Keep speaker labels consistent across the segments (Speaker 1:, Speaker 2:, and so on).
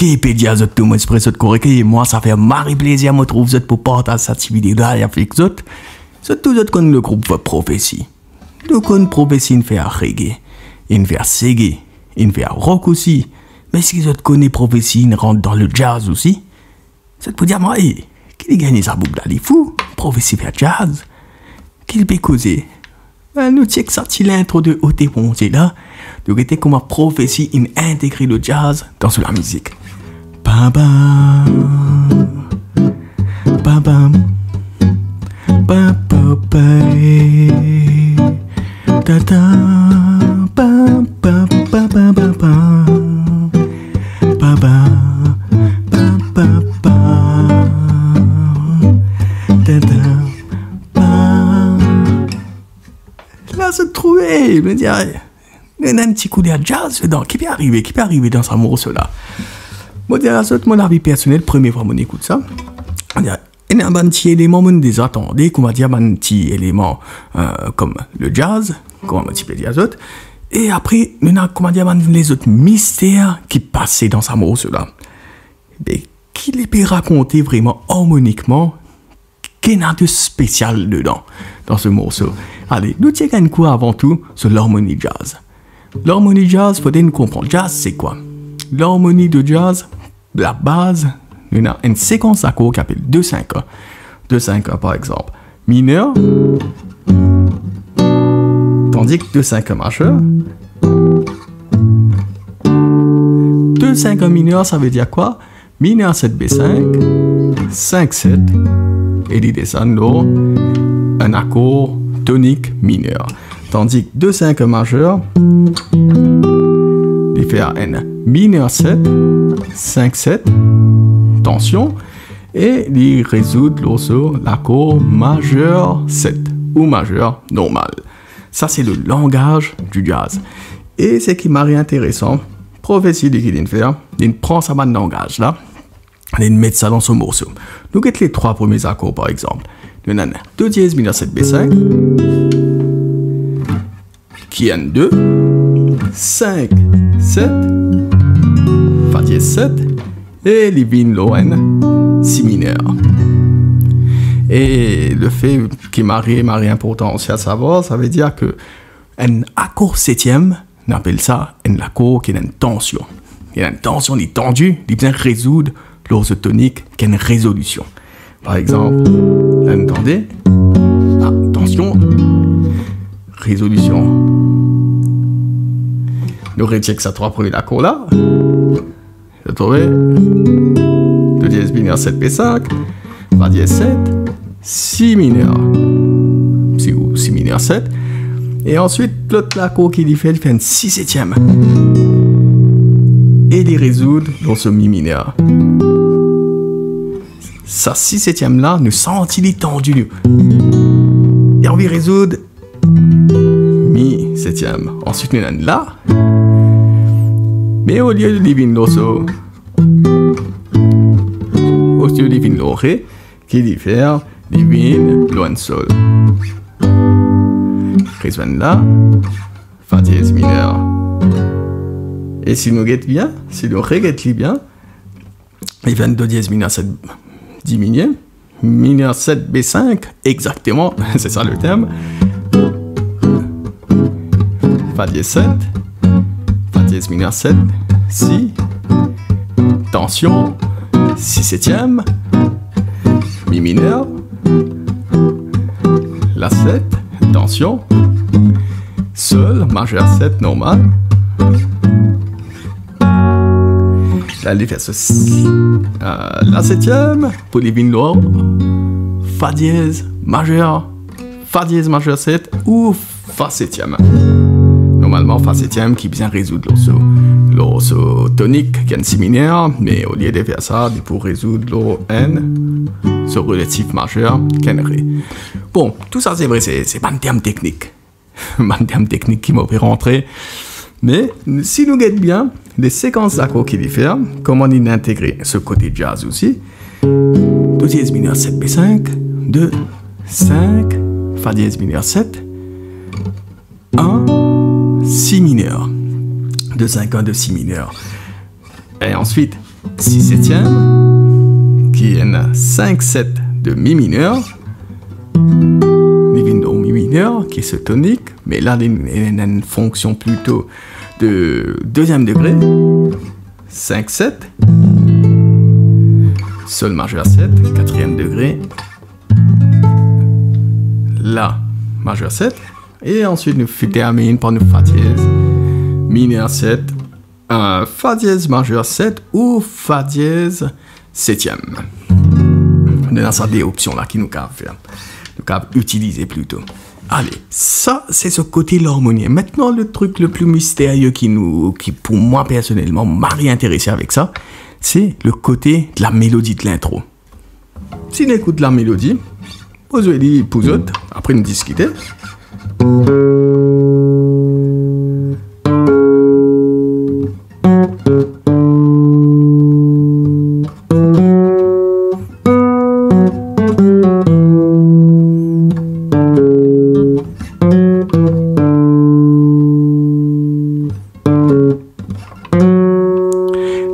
Speaker 1: Wikipédia, tout mon esprit, correct. Moi, ça fait marre plaisir, me trouve pour partager cette vidéo-là avec vous. Tout le monde le groupe Prophétie. Nous connaissons Prophétie, il fait reggae, il fait reggae, il fait rock aussi. Mais si vous connaissez Prophétie, il rentre dans le jazz aussi. C'est pour dire, moi, qui gagne sa boucle là, il est fou. Prophétie fait jazz. Qu'il peut causer. Nous avons sorti l'intro de O.T. Ponté là. Donc, c'était comment Prophétie a intégré le jazz dans la musique. Bam bam. Bam bam. Bam bam bam. Ta ta. Bam bam bam bam bam bam. Bam bam. Bam bam bam. Ta ta. Là, se trouver, me dire, il y a un petit coup de jazz dedans, qui peut arriver dans ce morceau-là. Moi, c'est mon avis personnel, première fois que j'écoute ça. Il y a un petit élément que vous attendez, qu'on va dire un petit élément comme le jazz, comme un petit peu de jazz. Et après, il y a, comment dire, les autres mystères qui passaient dans ce morceau-là. Qui les peut raconter vraiment harmoniquement, qu'il y a de spécial dedans, dans ce morceau. Allez, nous tirons un coup avant tout sur l'harmonie jazz. L'harmonie jazz, il faut nous comprendre. Jazz, c'est quoi? L'harmonie de jazz, la base, il y a une séquence d'accords qui s'appelle 2-5A. 2-5A, par exemple. Mineur, tandis que 2-5A majeur. 2-5A mineur, ça veut dire quoi? Mineur 7B5, 5-7, et il descend là, un accord tonique mineur. Tandis que 2-5 majeur, il fait un mineur 7, 5-7, tension, et il résout sur l'accord majeur 7 ou majeur normal. Ça, c'est le langage du jazz. Et ce qui m'a intéressant, Prophétie de qu'il faire, il prend sa bande de langage là, il met ça dans son morceau. Nous avons les trois premiers accords par exemple. Nous avons 2 dièse mineur 7 B5, qui est 2, 5, 7, Fa dièse 7, et les Lorraine, si mineur. Et le fait qui m'a important aussi à savoir, ça veut dire que un accord septième, on appelle ça un accord qui a une tension. Il y a une tension, il est tendu, il vient résoudre l'orse tonique qui a une résolution. Par exemple, là, entendez? Ah, tension, résolution. Nous recheck ça trois premiers accords là. Vous trouvez? 2 dièse mineur 7 B5, Fa dièse 7, Si mineur. Si mineur 7. Et ensuite, l'autre accord qui il fait un 6/7. Et il résout dans ce mi mineur. Ça 6/7 là, nous sentons il tendu. Et on va résoudre mi 7e. Ensuite, nous avons là. Mais au lieu de living l'osso, au lieu de living l'oré, qui diffère living loin sol. Résoudre là, Fa dièse mineur. Et si nous guettons bien, si le ré guette bien, il vient de dièse mineur 7 diminué, mineur 7 B5, exactement, c'est ça le thème. Fa dièse 7, Fa dièse mineur 7, Si, tension, 6/7, Mi mineur, La 7, tension, Sol, majeur 7, normal. Là, il fait ceci. La 7e, pour les vignes Fa dièse majeur 7 ou Fa 7e. Normalement, Fa 7e qui vient résoudre l'osso tonique qui est un si mineur, mais au lieu de faire ça, il faut résoudre l'o N, ce relatif majeur qui est un Ré. Bon, tout ça c'est vrai, c'est pas un terme technique. Pas un terme technique qui m'a fait rentrer. Mais si nous guettons bien, les séquences d'accords qui diffèrent, comment on intègre ce côté jazz aussi. 2 dièse mineur 7 B5, 2, 5, Fa dièse mineur 7, 1, Si mineur. 2, 5, 1, 2, Si mineur. Et ensuite, 6 septième, qui est un 5-7 de mi mineur, mi do mi mineur, qui est ce tonique, mais là il y a une fonction plutôt de deuxième degré, 5-7, sol majeur 7, quatrième degré, la majeur 7, et ensuite nous terminons par une fa dièse mineur 7, un fa dièse majeur 7 ou fa dièse septième. On a ça des options là qui nous peuvent faire, nous peuvent utiliser plutôt. Allez, ça c'est ce côté l'harmonie. Maintenant le truc le plus mystérieux qui pour moi personnellement m'a intéressé avec ça, c'est le côté de la mélodie de l'intro. Si on écoute la mélodie, vous allez pour autres, après nous discuter.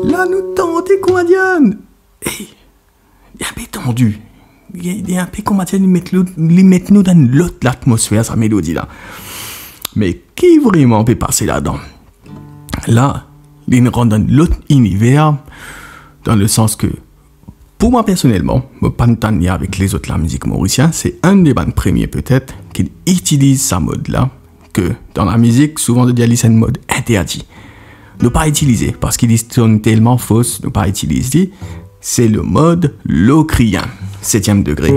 Speaker 1: Là, nous tentons comédienne. Il est un peu tendu. Il est un peu comédienne, il met nous dans l'autre atmosphère, sa mélodie là. Mais qui vraiment peut passer là-dedans? Là, il nous rend dans l'autre univers, dans le sens que, pour moi personnellement, je ne suis pas avec les autres la musique mauricienne, c'est un des bandes premiers peut-être qui utilise sa mode là, que dans la musique, souvent de dire c'est une mode interdite. Ne pas utiliser, parce qu'il est tellement fausse, ne pas utiliser, c'est le mode locrien, 7e degré.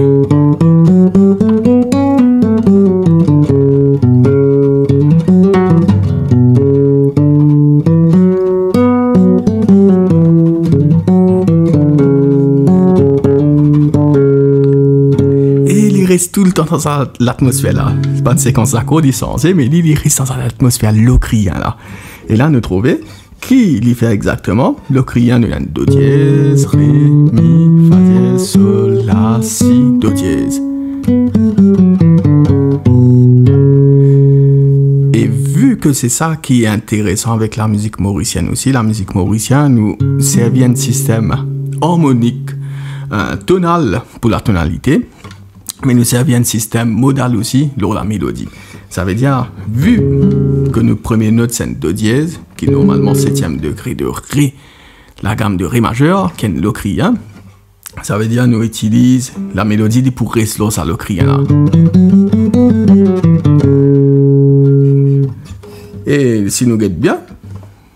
Speaker 1: Tout le temps dans l'atmosphère là. C'est pas une séquence d'accords censée, mais il reste dans l'atmosphère locrien là. Et là, nous trouvons qui il fait exactement locrien de do dièse, ré, mi, fa dièse, sol, la, si, do dièse. Et vu que c'est ça qui est intéressant avec la musique mauricienne aussi, la musique mauricienne nous sert un système harmonique, tonal pour la tonalité, mais nous servons un système modal aussi pour la mélodie. Ça veut dire, vu que nos premières notes c'est do dièse, qui est normalement 7e degré de ré, la gamme de ré majeur, qui est locrien, ça veut dire nous utilisons la mélodie pour rester à locrien là. Et si nous guettons bien,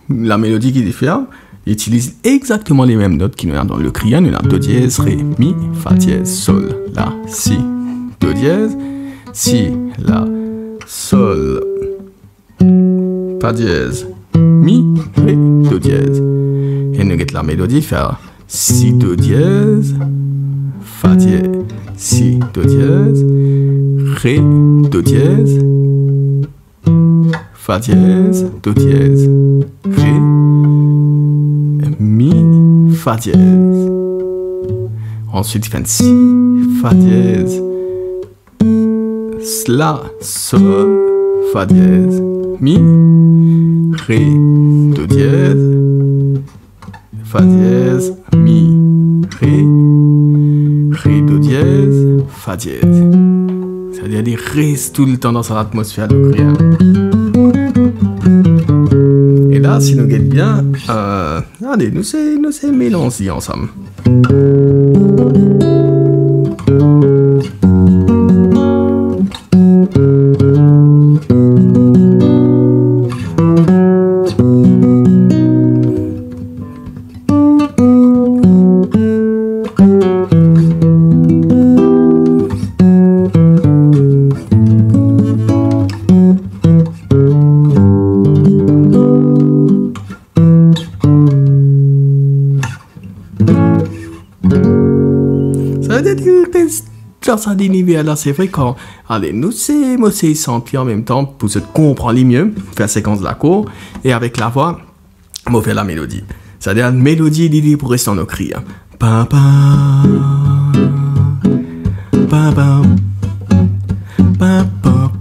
Speaker 1: la mélodie qui diffère utilise exactement les mêmes notes qui nous ont dans le locrien, nous avons do dièse, ré, mi, fa dièse, sol, la, si, do dièse, si, la, sol, fa dièse, mi, ré, do dièse. Et nous avons la mélodie faire si, do dièse, fa dièse, si, do dièse, ré, do dièse, fa dièse, do dièse, ré, mi, fa dièse. Ensuite, il fait si, fa dièse, la, sol, fa dièse, mi, ré, do dièse, fa dièse, mi, ré, do dièse, fa dièse. C'est-à-dire qu'il reste tout le temps dans son atmosphère de rien. Et là, si nous guettons bien, allez, nous c'est mélanger ensemble. Dans cet univers-là, c'est vrai quand, allez, nous c'est sentir en même temps pour se comprendre mieux, faire séquence d'accords, et avec la voix, on faire la mélodie. C'est-à-dire une mélodie d'idée pour rester en nos cris. Pa pa pa pa pa pa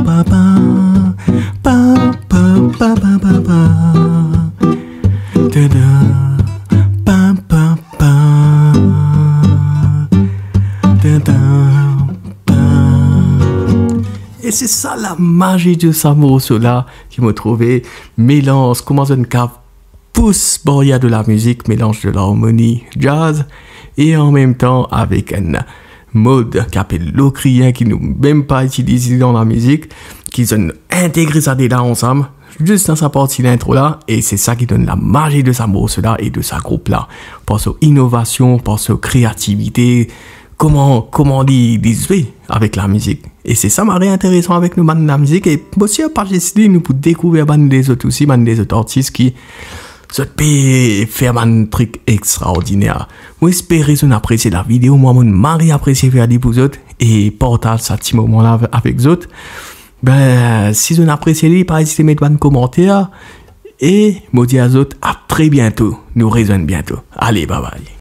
Speaker 1: pa pa pa pa pa pa pa pa. Pam, pam, pam. Et c'est ça la magie de ce morceau-là qui m'a trouvé. Mélange, comment une cave pousse boria de la musique, mélange de l'harmonie jazz et en même temps avec un mode qui appelle l'ocrien qui nous même pas utilisé dans la musique, qui ont intégré ça là ensemble, juste dans sa partie d'intro là, et c'est ça qui donne la magie de sa morceau-là et de sa groupe-là. Pense aux innovations, pense aux créativités, comment les avec la musique. Et c'est ça marrant intéressant avec nous, de la musique. Et aussi, pas décidé nous pour découvrir des autres aussi, des autres artistes qui se faire un truc extraordinaire. Moi, j'espère que vous appréciez la vidéo. Moi, mon mari apprécie faire des pour autres et partage ce petit moment-là avec les autres. Ben, si vous appréciez, pas hésiter à mettre un commentaire. Et, moi, dis à vous autres, à très bientôt. Nous raisonnons bientôt. Allez, bye bye.